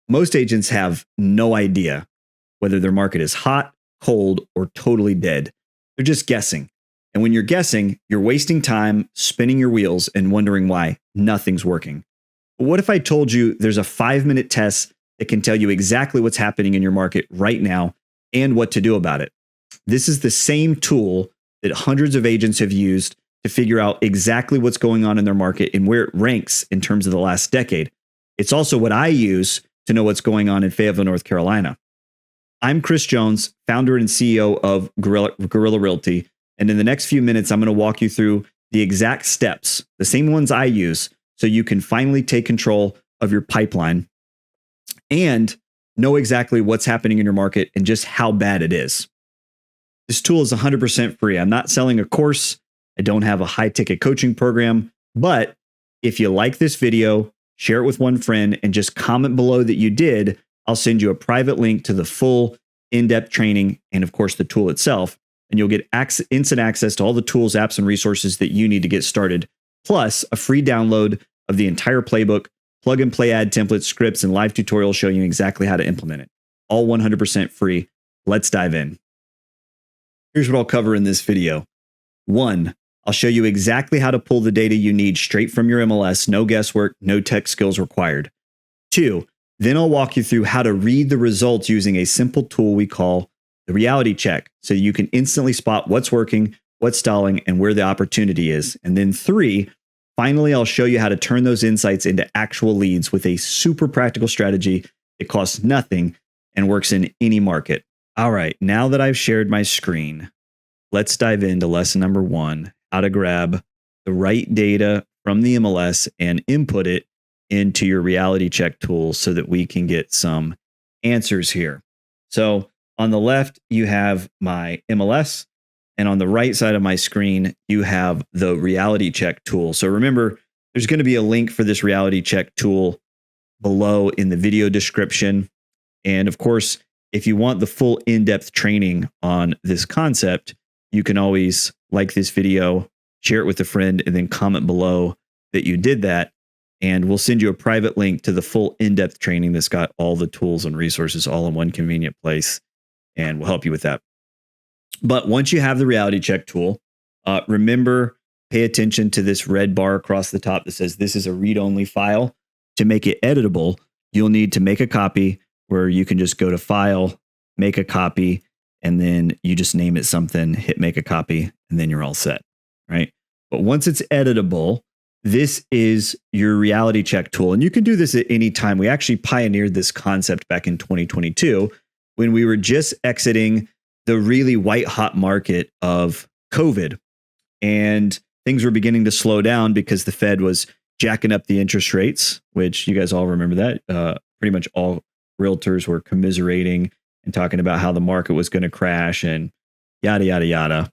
Most agents have no idea whether their market is hot, cold, or totally dead. They're just guessing. And when you're guessing, you're wasting time spinning your wheels and wondering why nothing's working. But what if I told you there's a 5-minute test that can tell you exactly what's happening in your market right now and what to do about it? This is the same tool that hundreds of agents have used to figure out exactly what's going on in their market and where it ranks in terms of the last decade. It's also what I use to know what's going on in Fayetteville, North Carolina. I'm Chris Jones, founder and CEO of Guerilla Realty. And in the next few minutes, I'm going to walk you through the exact steps, the same ones I use, so you can finally take control of your pipeline and know exactly what's happening in your market and just how bad it is. This tool is 100% free. I'm not selling a course. I don't have a high-ticket coaching program. But if you like this video, share it with one friend and just comment below that you did. I'll send you a private link to the full in-depth training and, of course, the tool itself. And you'll get instant access to all the tools, apps, and resources that you need to get started, plus a free download of the entire playbook, plug and play ad templates, scripts, and live tutorials showing you exactly how to implement it. All 100% free. Let's dive in. Here's what I'll cover in this video. 1, I'll show you exactly how to pull the data you need straight from your MLS, no guesswork, no tech skills required. 2, then I'll walk you through how to read the results using a simple tool we call the reality check, so you can instantly spot what's working, what's stalling, and where the opportunity is. And then 3, finally, I'll show you how to turn those insights into actual leads with a super practical strategy that costs nothing and works in any market. All right, now that I've shared my screen, let's dive into lesson number 1, how to grab the right data from the MLS and input it into your reality check tool so that we can get some answers here. So on the left, you have my MLS, and on the right side of my screen, you have the reality check tool. So remember, there's going to be a link for this reality check tool below in the video description. And of course, if you want the full in-depth training on this concept, you can always like this video, share it with a friend, and then comment below that you did that. And we'll send you a private link to the full in-depth training that's got all the tools and resources all in one convenient place. And we'll help you with that. But once you have the reality check tool, remember, pay attention to this red bar across the top that says this is a read-only file. To make it editable, you'll need to make a copy where you can just go to File, make a copy, and then you just name it something, hit make a copy, and then you're all set, right? But once it's editable, this is your reality check tool. And you can do this at any time. We actually pioneered this concept back in 2022 when we were just exiting the really white hot market of COVID. And things were beginning to slow down because the Fed was jacking up the interest rates, which you guys all remember that. Pretty much all realtors were commiserating and talking about how the market was going to crash and yada, yada, yada.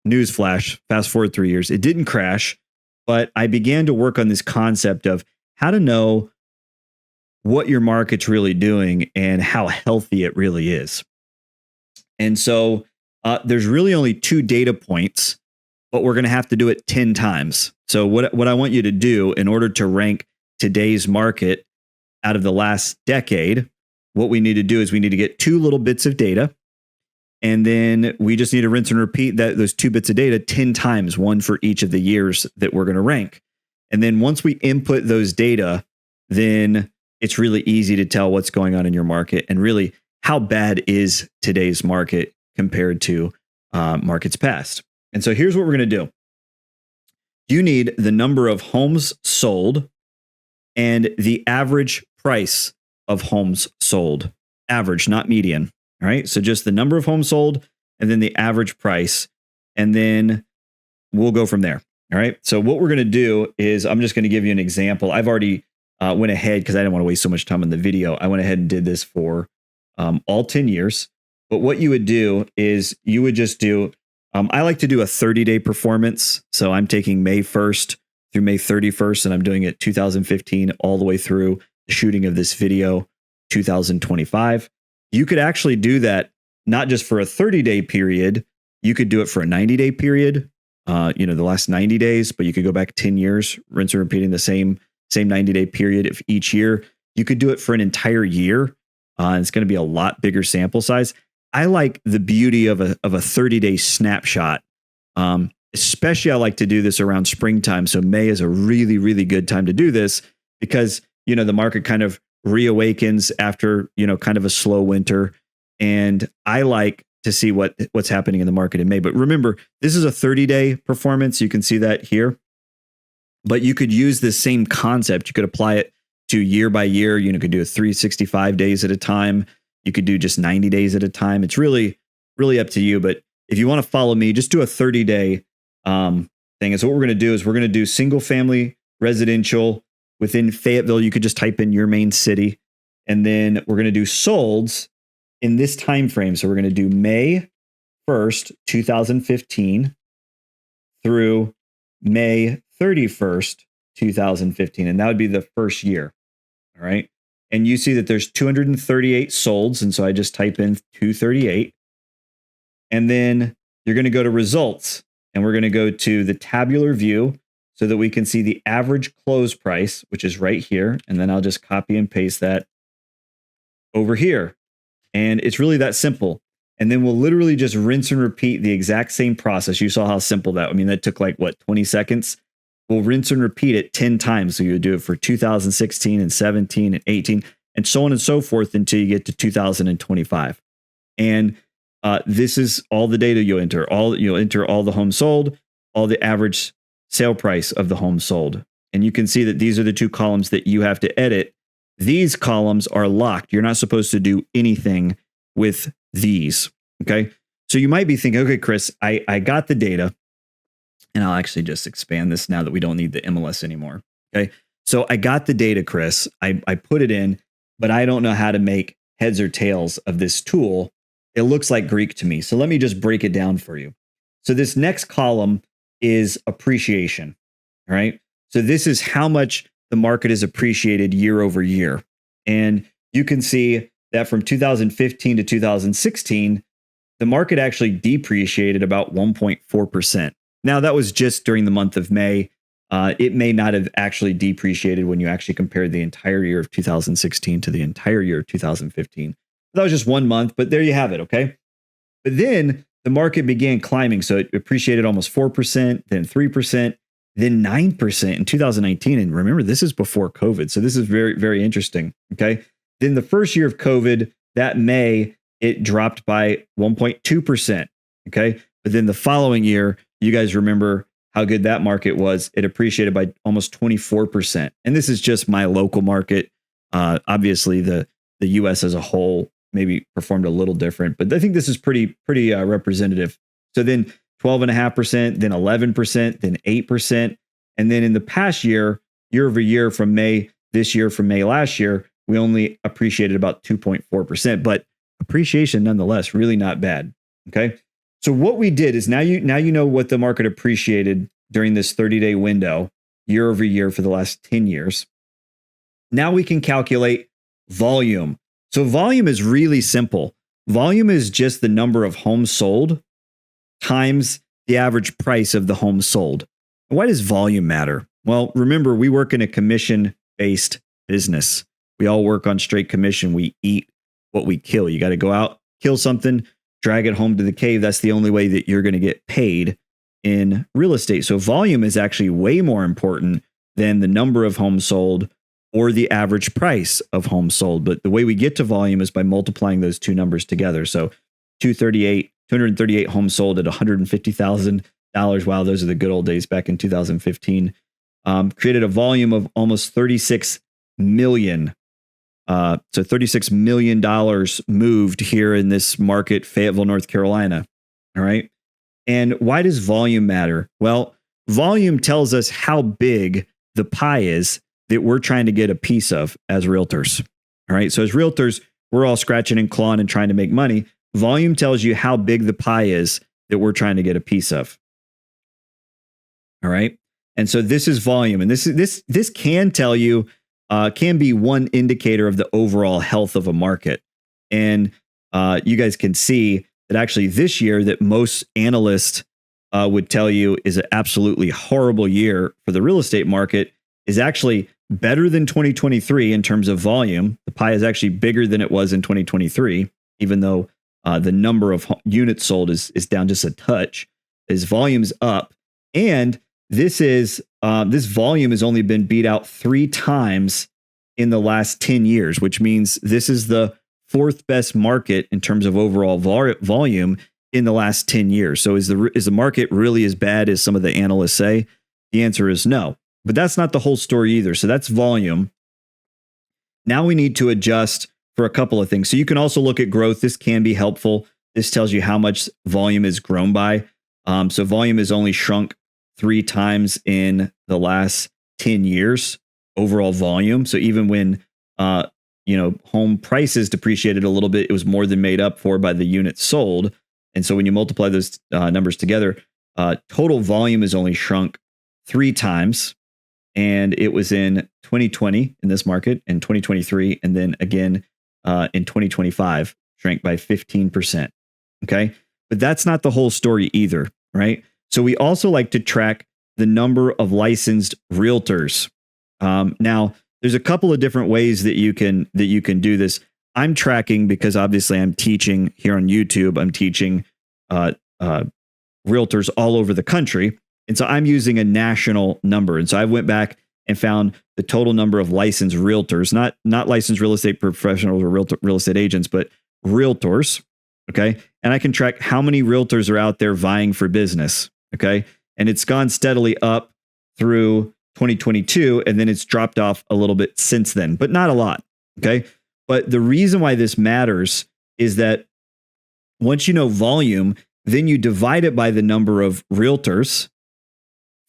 Newsflash, fast forward 3 years, it didn't crash, but I began to work on this concept of how to know what your market's really doing and how healthy it really is. And so there's really only 2 data points, but we're going to have to do it 10 times. So what I want you to do in order to rank today's market out of the last decade, what we need to do is we need to get 2 little bits of data. And then we just need to rinse and repeat those 2 bits of data 10 times, one for each of the years that we're going to rank. And then once we input those data, then it's really easy to tell what's going on in your market and really how bad is today's market compared to markets past. And so here's what we're going to do. You need the number of homes sold and the average price of homes sold. Average, not median. All right. So just the number of homes sold and then the average price. And then we'll go from there. All right. So what we're going to do is I'm just going to give you an example. I've already went ahead because I didn't want to waste so much time in the video. I went ahead and did this for all 10 years. But what you would do is you would just do, I like to do a 30-day performance. So I'm taking May 1st through May 31st, and I'm doing it 2015 all the way through the shooting of this video, 2025. You could actually do that not just for a 30-day period. You could do it for a 90-day period, the last 90 days, but you could go back 10 years, rinse and repeating the same 90-day period if each year. You could do it for an entire year. It's going to be a lot bigger sample size. I like the beauty of a 30-day snapshot. Especially I like to do this around springtime. So May is a really, really good time to do this because, the market kind of reawakens after, kind of a slow winter. And I like to see what's happening in the market in May. But remember, this is a 30-day performance. You can see that here. But you could use this same concept. You could apply it to year by year. You could do it 365 days at a time. You could do just 90 days at a time. It's really, really up to you. But if you want to follow me, just do a 30-day thing. And so what we're going to do is we're going to do single family residential within Fayetteville. You could just type in your main city. And then we're going to do solds in this time frame. So we're going to do May 1st, 2015 through May 31st, 2015. And that would be the first year. All right. And you see that there's 238 solds. And so I just type in 238. And then you're going to go to results. And we're going to go to the tabular view so that we can see the average close price, which is right here. And then I'll just copy and paste that over here. And it's really that simple. And then we'll literally just rinse and repeat the exact same process. You saw how simple that, that took like 20 seconds. We'll rinse and repeat it 10 times. So you do it for 2016 and 17 and 18 and so on and so forth until you get to 2025. And this is all the data you'll enter. You'll enter all the homes sold, all the average sale price of the home sold. And you can see that these are the two columns that you have to edit. These columns are locked. You're not supposed to do anything with these. Okay. So you might be thinking, okay, Chris, I got the data. And I'll actually just expand this now that we don't need the MLS anymore. Okay. So I got the data, Chris. I put it in, but I don't know how to make heads or tails of this tool. It looks like Greek to me. So let me just break it down for you. So this next column is appreciation. All right. So this is how much the market is appreciated year over year. And you can see that from 2015 to 2016, the market actually depreciated about 1.4%. Now, that was just during the month of May. It may not have actually depreciated when you actually compared the entire year of 2016 to the entire year of 2015. That was just 1 month, but there you have it, okay? But then the market began climbing. So it appreciated almost 4%, then 3%, then 9% in 2019. And remember, this is before COVID. So this is very, very interesting, okay? Then the first year of COVID, that May, it dropped by 1.2%, okay? But then the following year, you guys remember how good that market was. It appreciated by almost 24%. And this is just my local market. Obviously, the US as a whole maybe performed a little different, but I think this is pretty representative. So then 12.5%, then 11%, then 8%. And then in the past year over year from May this year from May last year, we only appreciated about 2.4%, but appreciation nonetheless, really not bad. Okay. So what we did is now you know what the market appreciated during this 30-day window year over year for the last 10 years. Now we can calculate volume. So volume is really simple. Volume is just the number of homes sold times the average price of the home sold. Why does volume matter? Well, remember, we work in a commission-based business. We all work on straight commission. We eat what we kill. You got to go out, kill something, drag it home to the cave. That's the only way that you're going to get paid in real estate. So volume is actually way more important than the number of homes sold or the average price of homes sold. But the way we get to volume is by multiplying those two numbers together. So 238 homes sold at $150,000. Wow, those are the good old days back in 2015. Created a volume of almost 36 million. So $36 million moved here in this market, Fayetteville, North Carolina. All right. And why does volume matter? Well, volume tells us how big the pie is that we're trying to get a piece of as realtors. All right. So as realtors, we're all scratching and clawing and trying to make money. Volume tells you how big the pie is that we're trying to get a piece of. All right. And so this is volume. And this can tell you, can be one indicator of the overall health of a market. And you guys can see that actually this year that most analysts would tell you is an absolutely horrible year for the real estate market is actually better than 2023 in terms of volume. The pie is actually bigger than it was in 2023, even though the number of units sold is down just a touch. His volume's up, and this volume has only been beat out 3 times in the last 10 years, which means this is the 4th best market in terms of overall volume in the last 10 years. So is the market really as bad as some of the analysts say? The answer is no. But that's not the whole story either. So that's volume. Now we need to adjust for a couple of things. So you can also look at growth. This can be helpful. This tells you how much volume is grown by. So volume has only shrunk 3 times in the last 10 years, overall volume. So even when home prices depreciated a little bit, it was more than made up for by the units sold. And so when you multiply those numbers together, total volume has only shrunk 3 times. And it was in 2020 in this market, in 2023, and then again in 2025, shrank by 15%. Okay. But that's not the whole story either, right? So we also like to track the number of licensed realtors. Now, there's a couple of different ways that you can do this. I'm tracking because obviously I'm teaching here on YouTube. I'm teaching realtors all over the country. And so I'm using a national number. And so I went back and found the total number of licensed realtors, not licensed real estate professionals or real estate agents, but realtors. Okay. And I can track how many realtors are out there vying for business. Okay. And it's gone steadily up through 2022. And then it's dropped off a little bit since then, but not a lot. Okay. But the reason why this matters is that once you know volume, then you divide it by the number of realtors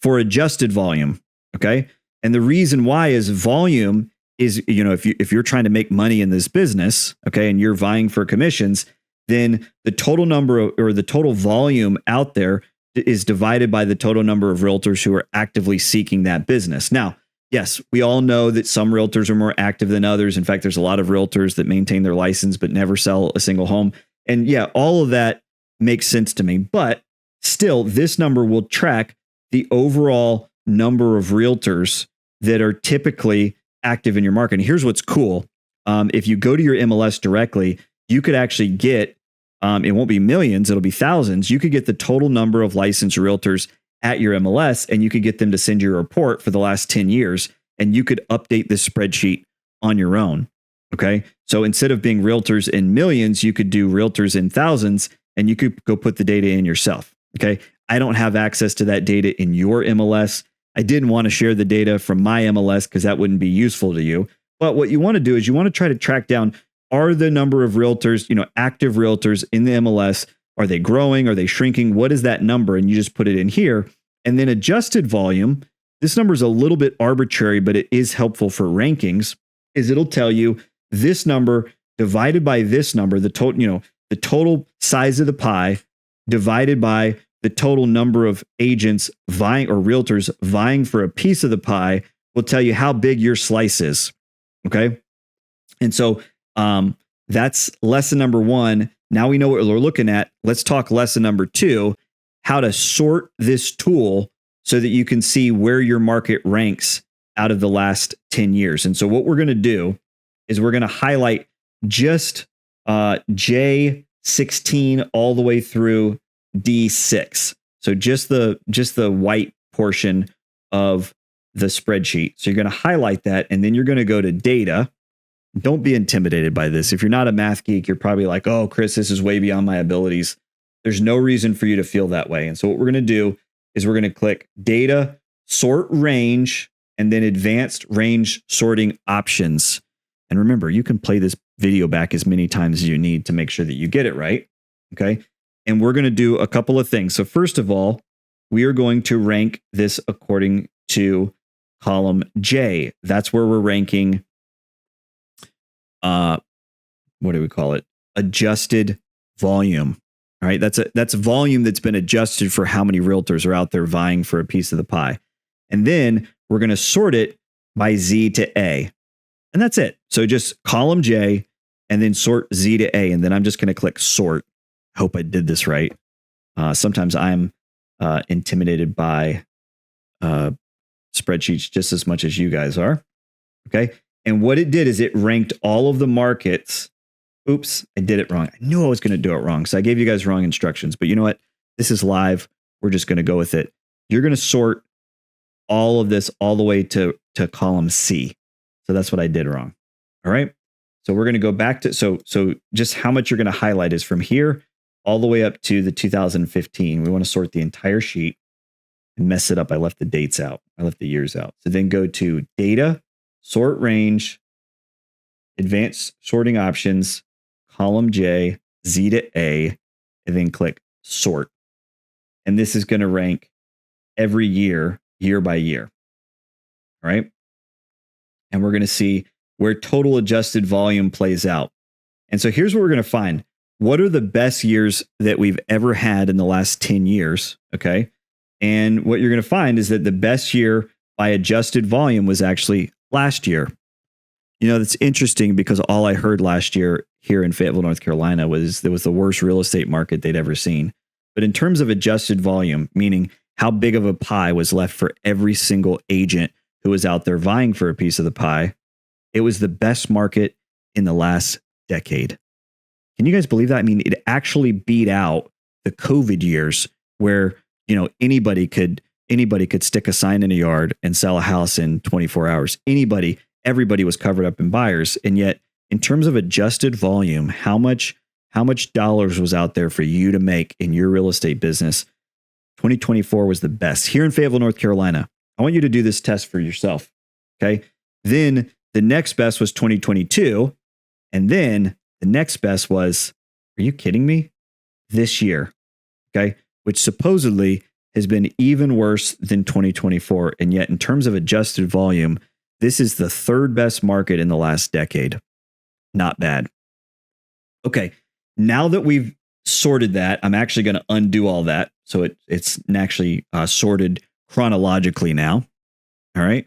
for adjusted volume. Okay. And the reason why is volume is, if you're trying to make money in this business, okay, and you're vying for commissions, then the total number or the total volume out there is divided by the total number of realtors who are actively seeking that business. Now, yes, we all know that some realtors are more active than others. In fact, there's a lot of realtors that maintain their license but never sell a single home. And yeah, all of that makes sense to me. But still, this number will track the overall number of realtors that are typically active in your market. And here's what's cool. If you go to your MLS directly, you could actually get, it won't be millions, it'll be thousands. You could get the total number of licensed realtors at your MLS, and you could get them to send you a report for the last 10 years, and you could update this spreadsheet on your own. Okay. So instead of being realtors in millions, you could do realtors in thousands, and you could go put the data in yourself. Okay. I don't have access to that data in your MLS. I didn't want to share the data from my MLS because that wouldn't be useful to you. But what you want to do is you want to try to track down, are the number of realtors, active realtors in the MLS, are they growing? Are they shrinking? What is that number? And you just put it in here. And then adjusted volume, this number is a little bit arbitrary, but it is helpful for rankings, is it'll tell you this number divided by this number, the total size of the pie divided by the total number of agents vying or realtors vying for a piece of the pie will tell you how big your slice is. Okay. And so that's lesson number 1. Now we know what we're looking at. Let's talk lesson number 2, how to sort this tool so that you can see where your market ranks out of the last 10 years. And so what we're going to do is we're going to highlight just J16 all the way through D6. So just the white portion of the spreadsheet. So you're going to highlight that, and then you're going to go to data. Don't be intimidated by this. If you're not a math geek, you're probably like, oh, Chris, this is way beyond my abilities. There's no reason for you to feel that way. And so what we're going to do is we're going to click data, sort range, and then advanced range sorting options. And remember, you can play this video back as many times as you need to make sure that you get it right. Okay. And we're going to do a couple of things. So first of all, we are going to rank this according to column J. That's where we're ranking, what do we call it? Adjusted volume. All right. That's volume that's been adjusted for how many realtors are out there vying for a piece of the pie. And then we're going to sort it by Z to A. And that's it. So just column J and then sort Z to A. And then I'm just going to click sort. Hope I did this right. Sometimes I'm intimidated by spreadsheets just as much as you guys are. Okay. And what it did is it ranked all of the markets. Oops, I did it wrong. I knew I was going to do it wrong. So I gave you guys wrong instructions. But you know what? This is live. We're just going to go with it. You're going to sort all of this all the way to column C. So that's what I did wrong. All right. So we're going to go back to, so just how much you're going to highlight is from here all the way up to the 2015. We want to sort the entire sheet and mess it up. I left the dates out. I left the years out. So then go to data, sort range, advanced sorting options, column J, Z to A, and then click sort. And this is going to rank every year, year by year. All right. And we're going to see where total adjusted volume plays out. And so here's what we're going to find. What are the best years that we've ever had in the last 10 years? Okay. And what you're going to find is that the best year by adjusted volume was actually last year. You know, that's interesting because all I heard last year here in Fayetteville, North Carolina was there was the worst real estate market they'd ever seen. But in terms of adjusted volume, meaning how big of a pie was left for every single agent who was out there vying for a piece of the pie, it was the best market in the last decade. Can you guys believe that? I mean, it actually beat out the COVID years where, you know, anybody could stick a sign in a yard and sell a house in 24 hours. Everybody was covered up in buyers. And yet, in terms of adjusted volume, how much dollars was out there for you to make in your real estate business? 2024 was the best. Here in Fayetteville, North Carolina, I want you to do this test for yourself. Okay. Then the next best was 2022. And then the next best was, are you kidding me? This year. Okay. Which supposedly has been even worse than 2024. And yet, in terms of adjusted volume, this is the third best market in the last decade. Not bad. Okay. Now that we've sorted that, I'm actually going to undo all that. So it's actually sorted chronologically now. All right.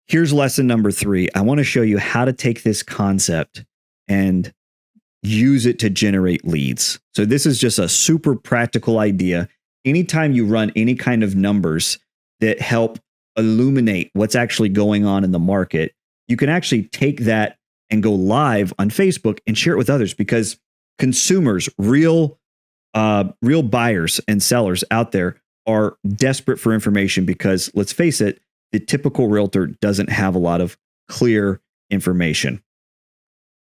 Here's lesson number 3. I want to show you how to take this concept and use it to generate leads. So this is just a super practical idea. Anytime you run any kind of numbers that help illuminate what's actually going on in the market, you can actually take that and go live on Facebook and share it with others, because consumers, real buyers and sellers out there are desperate for information, because let's face it, the typical realtor doesn't have a lot of clear information.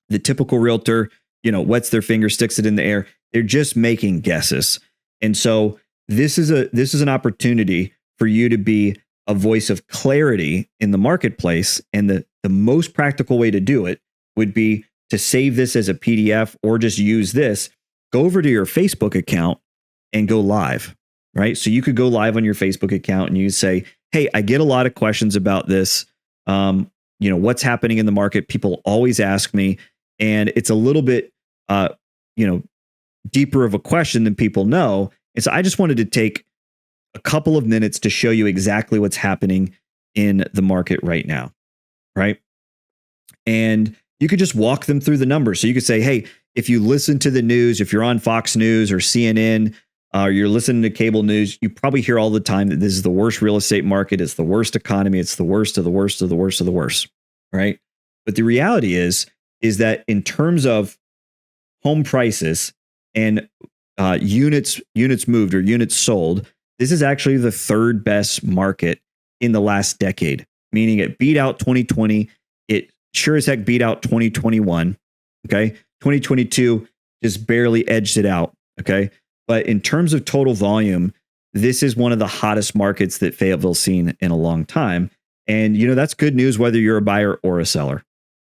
The typical realtor, wets their finger, sticks it in the air. They're just making guesses. And so this is an opportunity for you to be a voice of clarity in the marketplace. And the most practical way to do it would be to save this as a PDF or just use this. Go over to your Facebook account and go live, right? So you could go live on your Facebook account and you say, hey, I get a lot of questions about this. What's happening in the market? People always ask me, and it's a little bit, deeper of a question than people know. And so I just wanted to take a couple of minutes to show you exactly what's happening in the market right now, right? And you could just walk them through the numbers. So you could say, hey, if you listen to the news, if you're on Fox News or CNN, or you're listening to cable news, you probably hear all the time that this is the worst real estate market. It's the worst economy. It's the worst of the worst of the worst of the worst, right? But the reality is that in terms of home prices and units moved or units sold, this is actually the third best market in the last decade, meaning it beat out 2020. It sure as heck beat out 2021. Okay. 2022 just barely edged it out. Okay. But in terms of total volume, this is one of the hottest markets that Fayetteville's seen in a long time. And, that's good news, whether you're a buyer or a seller,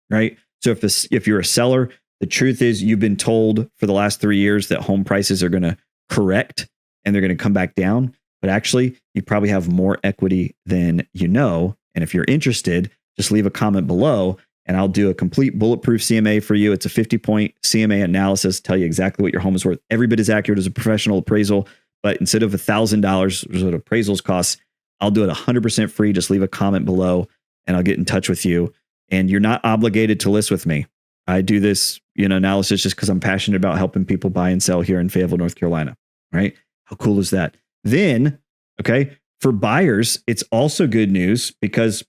right? So if you're a seller, the truth is you've been told for the last 3 years that home prices are going to correct and they're going to come back down. But actually, you probably have more equity than you know. And if you're interested, just leave a comment below and I'll do a complete bulletproof CMA for you. It's a 50-point CMA analysis, tell you exactly what your home is worth. Every bit as accurate as a professional appraisal, but instead of $1,000 what appraisals costs, I'll do it 100% free. Just leave a comment below and I'll get in touch with you. And you're not obligated to list with me. I do this, analysis just because I'm passionate about helping people buy and sell here in Fayetteville, North Carolina, right? How cool is that? Then, okay, for buyers, it's also good news because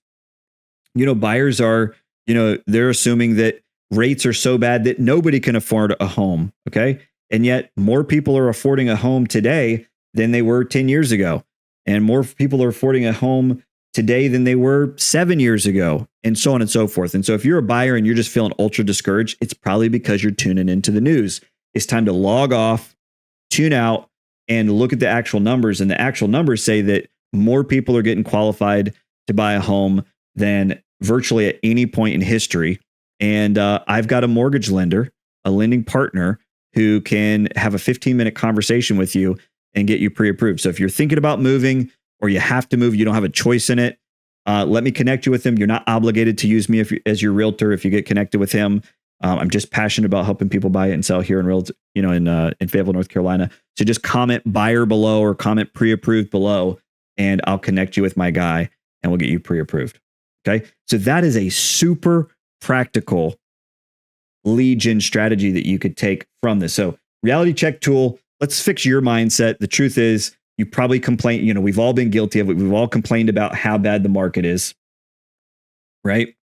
Buyers are, they're assuming that rates are so bad that nobody can afford a home. Okay. And yet more people are affording a home today than they were 10 years ago. And more people are affording a home today than they were 7 years ago, and so on and so forth. And so if you're a buyer and you're just feeling ultra discouraged, it's probably because you're tuning into the news. It's time to log off, tune out, and look at the actual numbers. And the actual numbers say that more people are getting qualified to buy a home than virtually at any point in history. And I've got a mortgage lender, a lending partner, who can have a 15-minute conversation with you and get you pre-approved. So if you're thinking about moving or you have to move, you don't have a choice in it, let me connect you with him. You're not obligated to use me as your realtor if you get connected with him. I'm just passionate about helping people buy it and sell here in in Fayetteville, North Carolina. So just comment buyer below or comment pre-approved below, and I'll connect you with my guy and we'll get you pre-approved. Okay. So that is a super practical lead gen strategy that you could take from this. So reality check tool, let's fix your mindset. The truth is you probably complain, we've all been guilty of it. We've all complained about how bad the market is, right?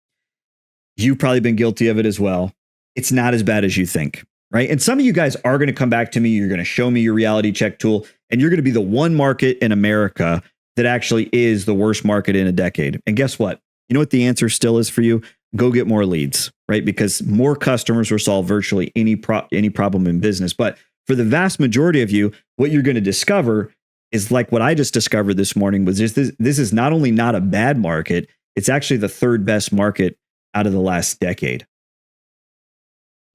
You've probably been guilty of it as well. It's not as bad as you think, right? And some of you guys are going to come back to me. You're going to show me your reality check tool, and you're going to be the one market in America that actually is the worst market in a decade. And guess what? You know what the answer still is for you? Go get more leads, right? Because more customers will solve virtually any problem in business. But for the vast majority of you, what you're going to discover is like what I just discovered this morning was this is not only not a bad market, it's actually the third best market out of the last decade,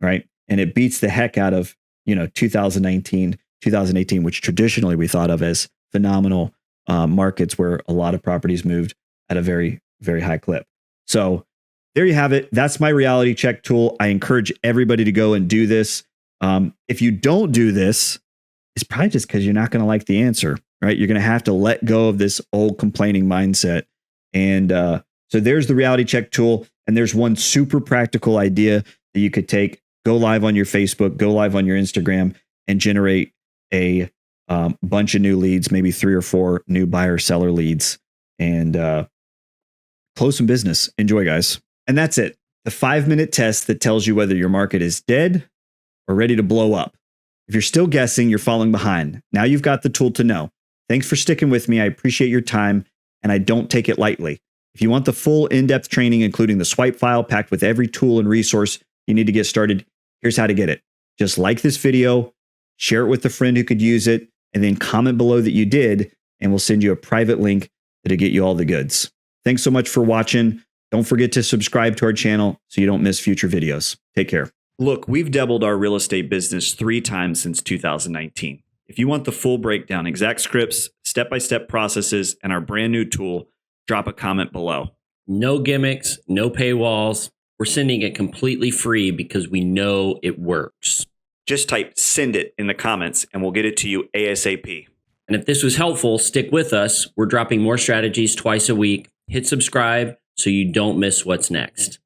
right? And it beats the heck out of, 2019, 2018, which traditionally we thought of as phenomenal markets where a lot of properties moved at a very, very high clip. So there you have it. That's my reality check tool. I encourage everybody to go and do this. If you don't do this, it's probably just because you're not going to like the answer, right? You're going to have to let go of this old complaining mindset. And so there's the reality check tool. And there's one super practical idea that you could take, go live on your Facebook, go live on your Instagram, and generate a bunch of new leads, maybe 3 or 4 new buyer seller leads, and close some business. Enjoy, guys. And that's it. The 5-minute test that tells you whether your market is dead or ready to blow up. If you're still guessing, you're falling behind. Now you've got the tool to know. Thanks for sticking with me. I appreciate your time, and I don't take it lightly. If you want the full in-depth training, including the swipe file packed with every tool and resource you need to get started, here's how to get it. Just like this video, share it with a friend who could use it, and then comment below that you did, and we'll send you a private link that'll get you all the goods. Thanks so much for watching. Don't forget to subscribe to our channel so you don't miss future videos. Take care. Look, we've doubled our real estate business 3 times since 2019. If you want the full breakdown, exact scripts, step-by-step processes, and our brand new tool, drop a comment below. No gimmicks, no paywalls. We're sending it completely free because we know it works. Just type "send it" in the comments and we'll get it to you ASAP. And if this was helpful, stick with us. We're dropping more strategies twice a week. Hit subscribe so you don't miss what's next.